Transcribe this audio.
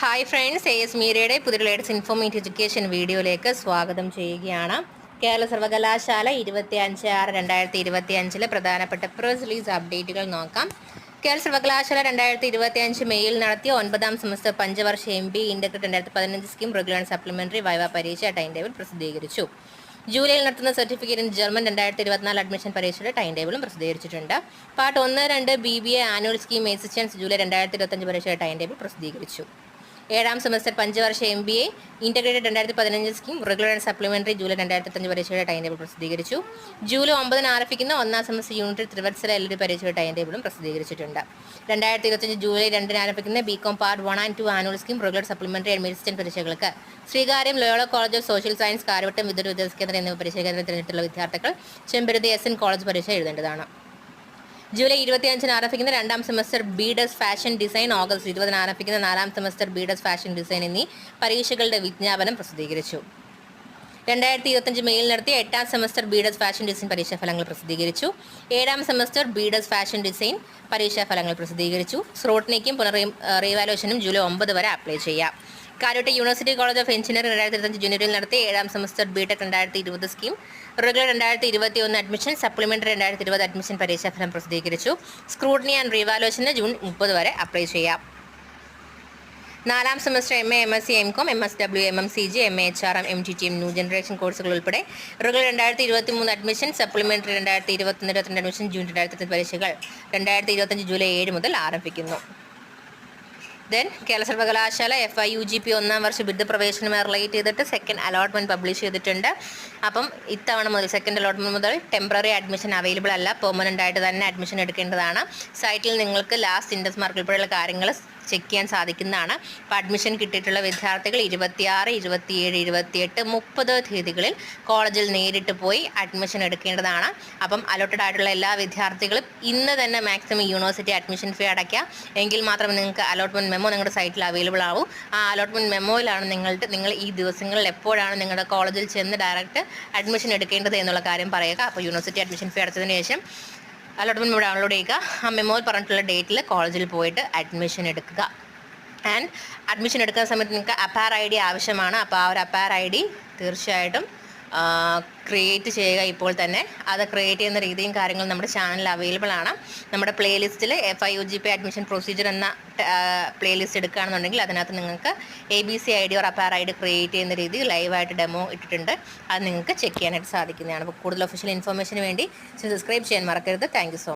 Hi friends, AS മീഡിയയുടെ പുതിയ latest informative education വീഡിയോയിലേക്ക് സ്വാഗതം ചെയ്യുകയാണ്. കേരള സർവകലാശാല 25/6/2025 പ്രധാനപ്പെട്ട പ്രസ് റിലീസ് അപ്ഡേറ്റുകൾ നോക്കാം. കേരള സർവകലാശാല 2025 മെയിൽ നടത്തിയ 9ാം സെമസ്റ്റർ പഞ്ചവർഷ MBA integrated 2015 scheme regular supplementary viva പരീക്ഷ ടൈം ടേബിൾ പ്രസിദ്ധീകരിച്ചു. ജൂലൈയിൽ നടത്തുന്ന സർട്ടിഫിക്കറ്റ് ഇൻ ജർമ്മൻ 2024 അഡ്മിഷൻ പരീക്ഷയുടെ ടൈം ടേബിളും പ്രസിദ്ധീകരിച്ചിട്ടുണ്ട്. Part 1-2 BBA annual scheme assistance July 2025 പരീക്ഷയുടെ ടൈം ടേബിൾ പ്രസിദ്ധീകരിച്ചു. 7ാം സെമസ്റ്റർ പഞ്ചവർഷ MBA integrated 2015 scheme regular and supplementary July 2025 പരീക്ഷയുടെ ടൈം ടേബിൾ പ്രസിദ്ധീകരിച്ചു. ജൂലൈ 9 ആരംഭിക്കുന്ന 1ാം സെമസ്റ്റർ യൂണിറ്റ് ത്രിവത്സര LD പരീക്ഷയുടെ ടൈം ടേബിളും പ്രസിദ്ധീകരിച്ചിട്ടുണ്ട്. 2025 ജൂലൈ 2 ആരംഭിക്കുന്ന BCom part 1 and 2 annual scheme regular supplementary administration പരീക്ഷകൾക്ക് Sreekaryam Loyola college of social science, Kariavattom വിദൂര വിദ്യാഭ്യാസ കേന്ദ്രം എന്നിവ പരീക്ഷാ കേന്ദ്രം തിരഞ്ഞെടുത്തുള്ള വിദ്യാർത്ഥികൾ ചെമ്പരുത്തി SN കോളേജ് പരീക്ഷ എഴുതേണ്ടതാണ്. ജൂലൈ 25 ആരംഭിക്കുന്ന 2ാം semester BDes fashion design, August 20 ആരംഭിക്കുന്ന 4ാം സെമസ്റ്റർ BDes ഫാഷൻ ഡിസൈൻ എന്നീ പരീക്ഷകളുടെ വിജ്ഞാപനം പ്രസിദ്ധീകരിച്ചു. 2025 മെയിൽ നടത്തിയ 8ാം സെമസ്റ്റർ BDes ഫാഷൻ ഡിസൈൻ പരീക്ഷാഫലങ്ങൾ പ്രസിദ്ധീകരിച്ചു. 7ാം സെമസ്റ്റർ BDes ഫാഷൻ ഡിസൈൻ പരീക്ഷാഫലങ്ങൾ പ്രസിദ്ധീകരിച്ചു. സ്ക്രൂട്ടനിക്കും റീവാലുവേഷനും ജൂലൈ 9 വരെ അപ്ലൈ ചെയ്യാം. Kariavattom university college of engineering 2025 ജനുവരിയിൽ നടത്തിയ 7ാം semester BTech 2020 scheme regular 2021 admission, supplementary 2020 admission പരീക്ഷാഫലം പ്രസിദ്ധീകരിച്ചു. സ്ക്രൂട്ടനി ആൻഡ് റീവാലുവേഷന് ജൂൺ 30 വരെ അപ്ലൈ ചെയ്യാം. 4ാം semester MA, MSc, MCom, MSW, MMCG, MA HRM, MTTM new generation കോഴ്സുകൾ ഉൾപ്പെടെ regular 2023 admission, supplementary 2021-22 admission, June 2025 പരീക്ഷകൾ 2025 ജൂലൈ 7 മുതൽ ആരംഭിക്കുന്നു. കേരള സർവകലാശാല FIUGP 1ാം വർഷ ബിരുദ പ്രവേശനവുമായി റിലേറ്റ് ചെയ്തിട്ട് സെക്കൻഡ് അലോട്ട്മെൻറ്റ് പബ്ലിഷ് ചെയ്തിട്ടുണ്ട്. അപ്പം ഇത്തവണ മുതൽ സെക്കൻഡ് അലോട്ട്മെൻറ്റ് മുതൽ ടെമ്പററി അഡ്മിഷൻ അവൈലബിൾ അല്ല, പെർമനൻ്റ് ആയിട്ട് തന്നെ അഡ്മിഷൻ എടുക്കേണ്ടതാണ്. സൈറ്റിൽ നിങ്ങൾക്ക് ലാസ്റ്റ് ഇൻഡെക്സ് മാർക്ക് ഉൾപ്പെടെയുള്ള കാര്യങ്ങൾ ചെക്ക് ചെയ്യാൻ സാധിക്കുന്നതാണ്. അപ്പോൾ അഡ്മിഷൻ കിട്ടിയിട്ടുള്ള വിദ്യാർത്ഥികൾ 26, 27, 28, 30 തീയതികളിൽ കോളേജിൽ നേരിട്ട് പോയി അഡ്മിഷൻ എടുക്കേണ്ടതാണ്. അപ്പം അലോട്ടഡ് ആയിട്ടുള്ള എല്ലാ വിദ്യാർത്ഥികളും ഇന്ന് തന്നെ മാക്സിമം യൂണിവേഴ്സിറ്റി അഡ്മിഷൻ ഫീ അടയ്ക്കുക. എങ്കിൽ മാത്രമേ നിങ്ങൾക്ക് അലോട്ട്മെൻറ്റ് മെമ്മോ നിങ്ങളുടെ സൈറ്റിൽ അവൈലബിൾ ആവും. ആ അലോട്ട്മെൻറ്റ് മെമ്മോയിലാണ് നിങ്ങൾ ഈ ദിവസങ്ങളിൽ എപ്പോഴാണ് നിങ്ങളുടെ കോളേജിൽ ചെന്ന് ഡയറക്റ്റ് അഡ്മിഷൻ എടുക്കേണ്ടത് എന്നുള്ള കാര്യം പറയുക. അപ്പോൾ യൂണിവേഴ്സിറ്റി അഡ്മിഷൻ ഫീ അടച്ചതിന് ശേഷം അലോട്ട്മെൻറ്റ് മെമ്മോ ഡൗൺലോഡ് ചെയ്യുക. ആ മെമ്മോയിൽ പറഞ്ഞിട്ടുള്ള ഡേറ്റിൽ കോളേജിൽ പോയിട്ട് അഡ്മിഷൻ എടുക്കുക. ആൻഡ് അഡ്മിഷൻ എടുക്കുന്ന സമയത്ത് നിങ്ങൾക്ക് അപ്പാർ ID ആവശ്യമാണ്. അപ്പോൾ ആ ഒരു അപ്പാർ ID തീർച്ചയായിട്ടും ക്രിയേറ്റ് ചെയ്യുക ഇപ്പോൾ തന്നെ. അത് ക്രിയേറ്റ് ചെയ്യുന്ന രീതിയും കാര്യങ്ങളും നമ്മുടെ ചാനലിൽ അവൈലബിൾ ആണ്. നമ്മുടെ പ്ലേലിസ്റ്റിൽ FIUGP അഡ്മിഷൻ പ്രൊസീജിയർ എന്ന പ്ലേലിസ്റ്റ് എടുക്കുകയാണെന്നുണ്ടെങ്കിൽ അതിനകത്ത് നിങ്ങൾക്ക് ABC ID or APAAR ID create ചെയ്യുന്ന രീതി ലൈവായിട്ട് ഡെമോ ഇട്ടിട്ടുണ്ട്. അത് നിങ്ങൾക്ക് ചെക്ക് ചെയ്യാനായിട്ട് സാധിക്കുന്നതാണ്. അപ്പോൾ കൂടുതൽ ഒഫീഷ്യൽ ഇൻഫർമേഷന് വേണ്ടി സബ്സ്ക്രൈബ് ചെയ്യാൻ മറക്കരുത്. Thank you so much.